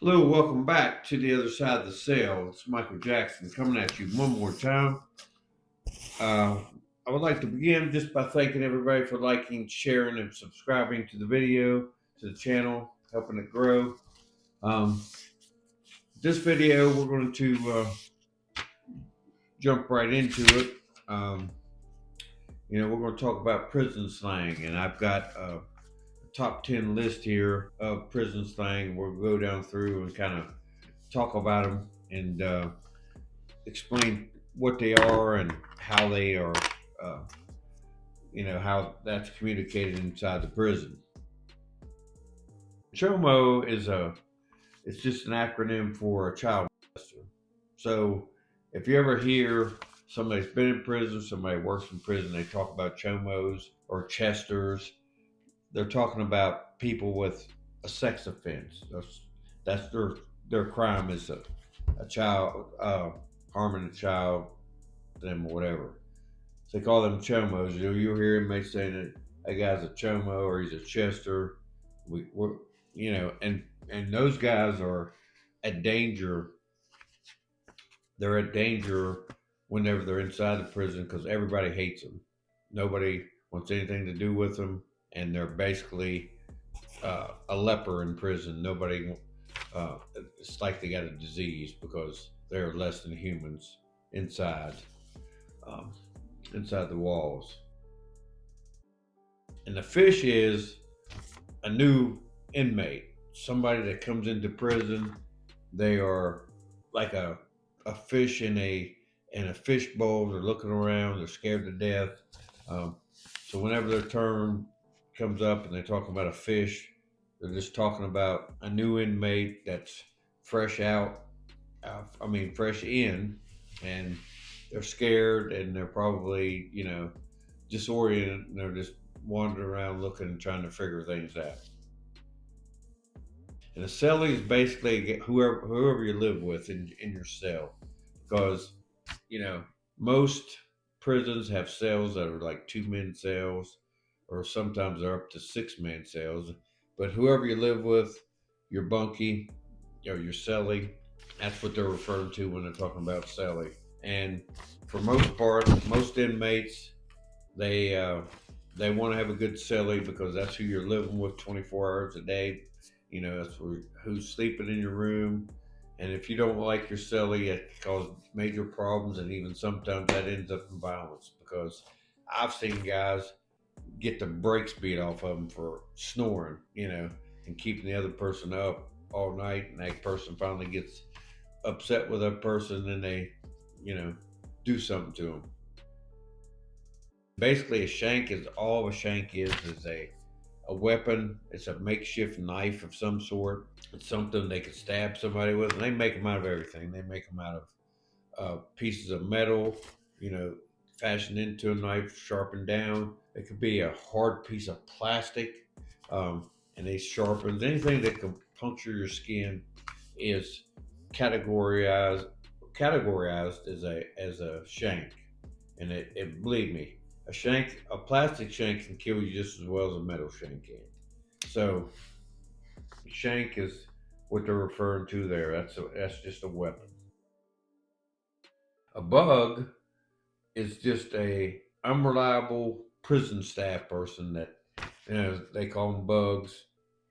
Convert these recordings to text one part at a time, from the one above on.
Hello, welcome back to the other side of the cell. It's Michael Jackson coming at you one more time. Uh, I would like to begin just by thanking everybody for liking, sharing, and subscribing to the video, to the channel, helping it grow. Um, this video, we're going to jump right into it. Um, we're going to talk about prison slang, and I've got a top 10 list here of prison slang. We'll go down through and kind of talk about them and explain what they are and how they are, uh, how that's communicated inside the prison. CHOMO it's just an acronym for a child molester. So if you ever hear somebody's been in prison, somebody works in prison, they talk about CHOMOs or Chesters. They're talking about people with a sex offense. That's their crime is a child harming a child, them or whatever. So they call them chomos. You'll hear inmates saying that that guy's a chomo or he's a chester. We're and those guys are at danger. They're at danger whenever they're inside the prison because everybody hates them. Nobody wants anything to do with them, and they're basically a leper in prison. Nobody. It's like they got a disease because they're less than humans inside. Um, Inside the walls. And the fish is a new inmate, somebody that comes into prison. They are like a fish in a fish bowl. They're looking around. They're scared to death. Um, so whenever their turn comes up and they're talking about a fish, they're just talking about a new inmate that's fresh out. Fresh in, and they're scared and they're probably disoriented and they're just wandering around looking and trying to figure things out. And a cellie is basically whoever you live with in your cell, because most prisons have cells that are like 2 man cells, or sometimes they're up to 6 man cells. But whoever you live with, your bunkie or your cellie, that's what they're referring to when they're talking about cellie. And for most part, most inmates they they want to have a good cellie because that's who you're living with 24 hours a day. That's who's sleeping in your room. And if you don't like your cellie, it can cause major problems, and even sometimes that ends up in violence. Because I've seen guys get the brakes beat off of them for snoring, and keeping the other person up all night, and that person finally gets upset with that person, and they, you know, do something to them. Basically, a shank is all a shank is a weapon. It's a makeshift knife of some sort. It's something they could stab somebody with, and they make them out of everything. They make them out of pieces of metal, you know, fashioned into a knife, sharpened down. It could be a hard piece of plastic, and they sharpen anything that can puncture your skin is categorized categorized as a shank. And it believe me, a plastic shank can kill you just as well as a metal shank can. So shank is what they're referring to there. That's just a weapon. A bug is just a unreliable prison staff person that they call them bugs,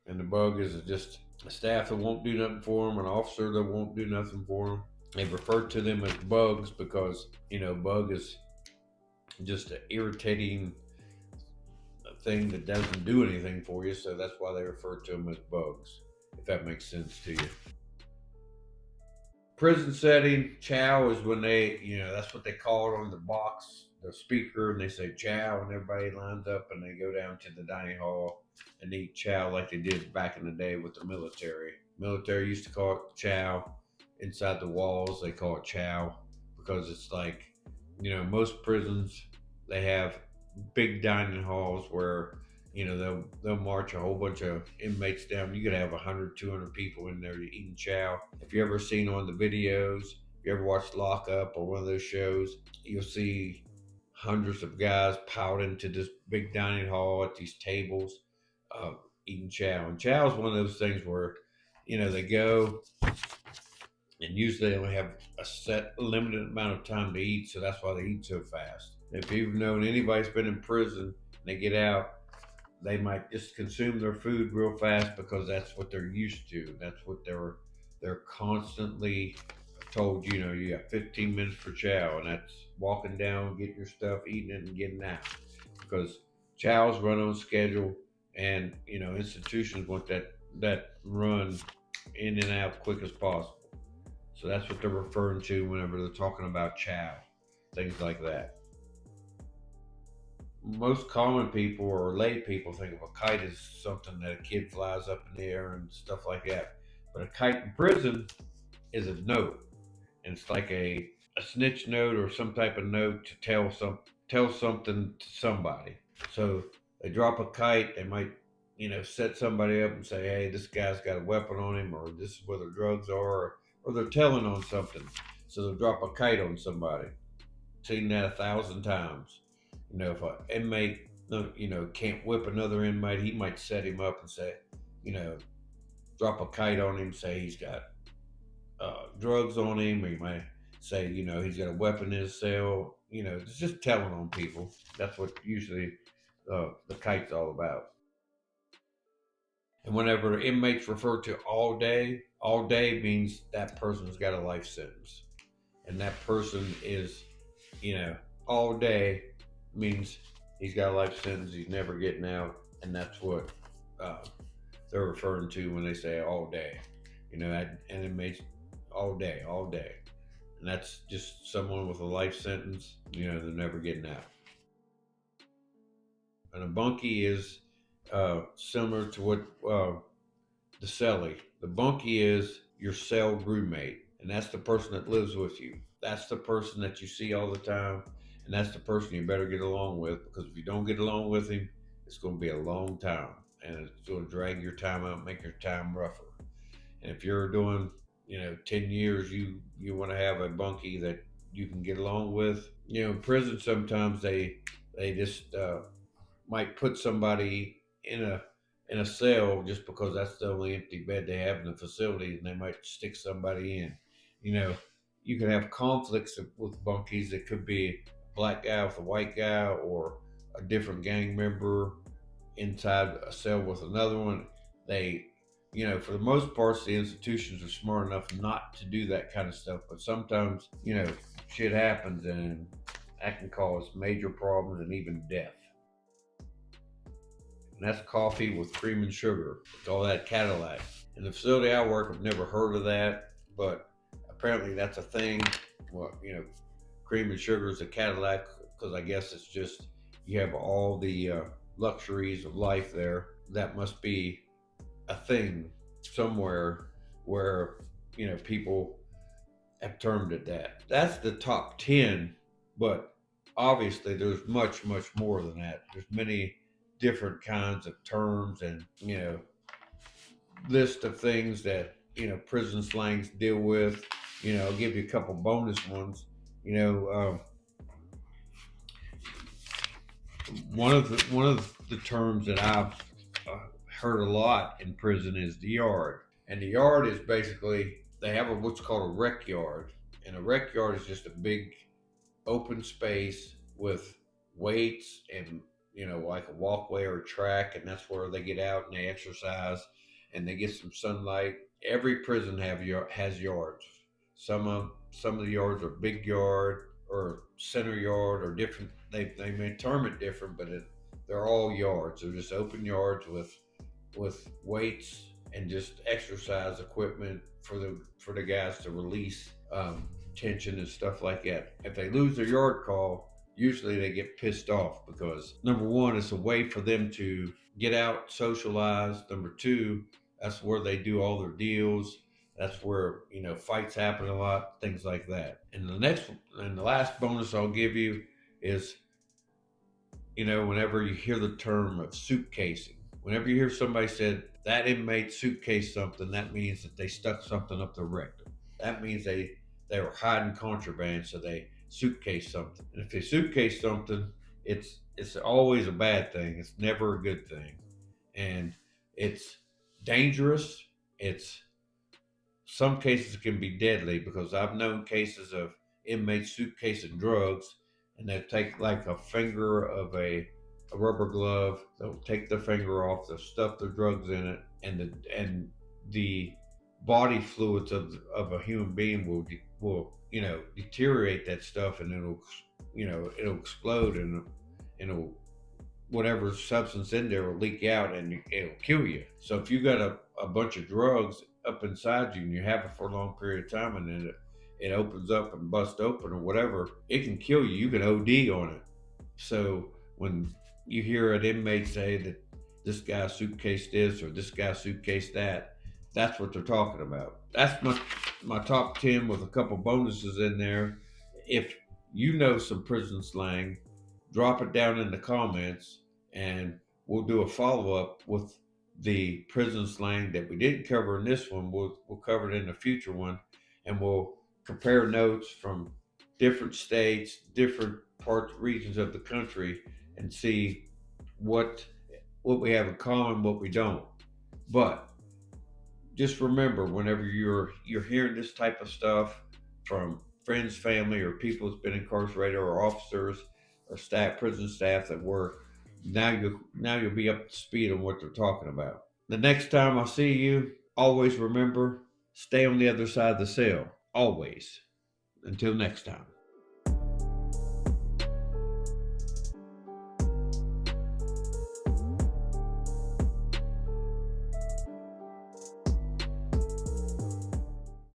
and the bug is just a staff that won't do nothing for them, an officer that won't do nothing for them. They refer to them as bugs because bug is just an irritating thing that doesn't do anything for you, so that's why they refer to them as bugs. If that makes sense to you. Prison setting, chow is when that's what they call it on the box, the speaker, and they say chow, and everybody lines up and they go down to the dining hall and eat chow like they did back in the day with the military. Military used to call it chow. Inside the walls, they call it chow because it's like, most prisons, they have big dining halls where they'll march a whole bunch of inmates down. You could have 100, 200 people in there eating chow. If you ever seen on the videos, if you ever watched Lock Up or one of those shows, you'll see hundreds of guys piled into this big dining hall at these tables, eating chow. And chow is one of those things where They go, and usually they only have a set limited amount of time to eat, so that's why they eat so fast. If you've known anybody's been in prison and they get out, they might just consume their food real fast because that's what they're used to. That's what they're constantly told. You got 15 minutes for chow, and that's walking down, getting your stuff, eating it, and getting out. Because chows run on schedule, and institutions want that run in and out quick as possible. So that's what they're referring to whenever they're talking about chow, things like that. Most common people or lay people think of a kite as something that a kid flies up in the air and stuff like that. But a kite in prison is a note, and it's like a snitch note or some type of note to tell something to somebody. So they drop a kite, they might set somebody up and say, hey, this guy's got a weapon on him, or this is where the drugs are, or they're telling on something. So they'll drop a kite on somebody. Seen that 1,000 times. If an inmate, can't whip another inmate, he might set him up and say, you know, drop a kite on him, say he's got drugs on him, or he might say, he's got a weapon in his cell. It's just telling on people. That's what usually the kite's all about. And whenever inmates refer to all day means that person's got a life sentence. And that person is, you know, all day means he's got a life sentence, he's never getting out. And that's what uh, they're referring to when they say all day. And inmates all day. And that's just someone with a life sentence, they're never getting out. And a bunkie is similar to what the cellie. The bunkie is your cell roommate, and that's the person that lives with you. That's the person that you see all the time, and that's the person you better get along with, because if you don't get along with him, it's going to be a long time, and it's going to drag your time out, make your time rougher. And if you're doing, 10 years, you want to have a bunkie that you can get along with. In prison sometimes they just might put somebody in a cell just because that's the only empty bed they have in the facility, and they might stick somebody in. You know, you can have conflicts with bunkies. It could be a black guy with a white guy, or a different gang member inside a cell with another one. They, for the most part, the institutions are smart enough not to do that kind of stuff. But sometimes, shit happens, and that can cause major problems and even death. And that's coffee with cream and sugar. It's all that Cadillac. In the facility I work, I've never heard of that, but apparently that's a thing. Well, cream and sugar is a Cadillac, because I guess it's just you have all the luxuries of life there. That must be a thing somewhere where people have termed it that. That's the top 10, but obviously there's much more than that. There's many different kinds of terms, and list of things that prison slangs deal with. I'll give you a couple bonus ones. One of the terms that I've heard a lot in prison is the yard. And the yard is basically, they have what's called a rec yard. And a rec yard is just a big open space with weights and like a walkway or a track, and that's where they get out and they exercise and they get some sunlight. Every prison has yards. Some of the yards are big yard or center yard or different. They may term it different, but they're all yards. They're just open yards with weights and just exercise equipment for the guys to release tension and stuff like that. If they lose their yard call, usually they get pissed off, because number one, it's a way for them to get out, socialize. Number two, that's where they do all their deals. That's where fights happen a lot, things like that. And the last bonus I'll give you is, whenever you hear the term of suitcasing, whenever you hear somebody said that inmate suitcase something, that means that they stuck something up their rectum. That means they were hiding contraband, so they suitcase something. And if they suitcase something, it's always a bad thing. It's never a good thing, and it's dangerous. It's some cases can be deadly, because I've known cases of inmates suitcasing drugs, and they'll take like a finger of a rubber glove. They'll take the finger off. They'll stuff the drugs in it, and the body fluids of a human being will deteriorate that stuff, and it'll explode, and it'll whatever substance in there will leak out, and it'll kill you. So if you got a bunch of drugs up inside you and you have it for a long period of time, and then it opens up and busts open or whatever, it can kill you. You can OD on it. So when you hear an inmate say that this guy suitcase this or this guy suitcase that, that's what they're talking about. That's my top 10 with a couple bonuses in there. If you know some prison slang, drop it down in the comments, and we'll do a follow up with the prison slang that we didn't cover in this one. We'll cover it in a future one, and we'll compare notes from different states, different parts, regions of the country, and see what what we have in common, what we don't. But just remember, whenever you're hearing this type of stuff from friends, family, or people that's been incarcerated, or officers or staff, prison staff that work, now you'll be up to speed on what they're talking about. The next time I see you, always remember, stay on the other side of the cell. Always. Until next time.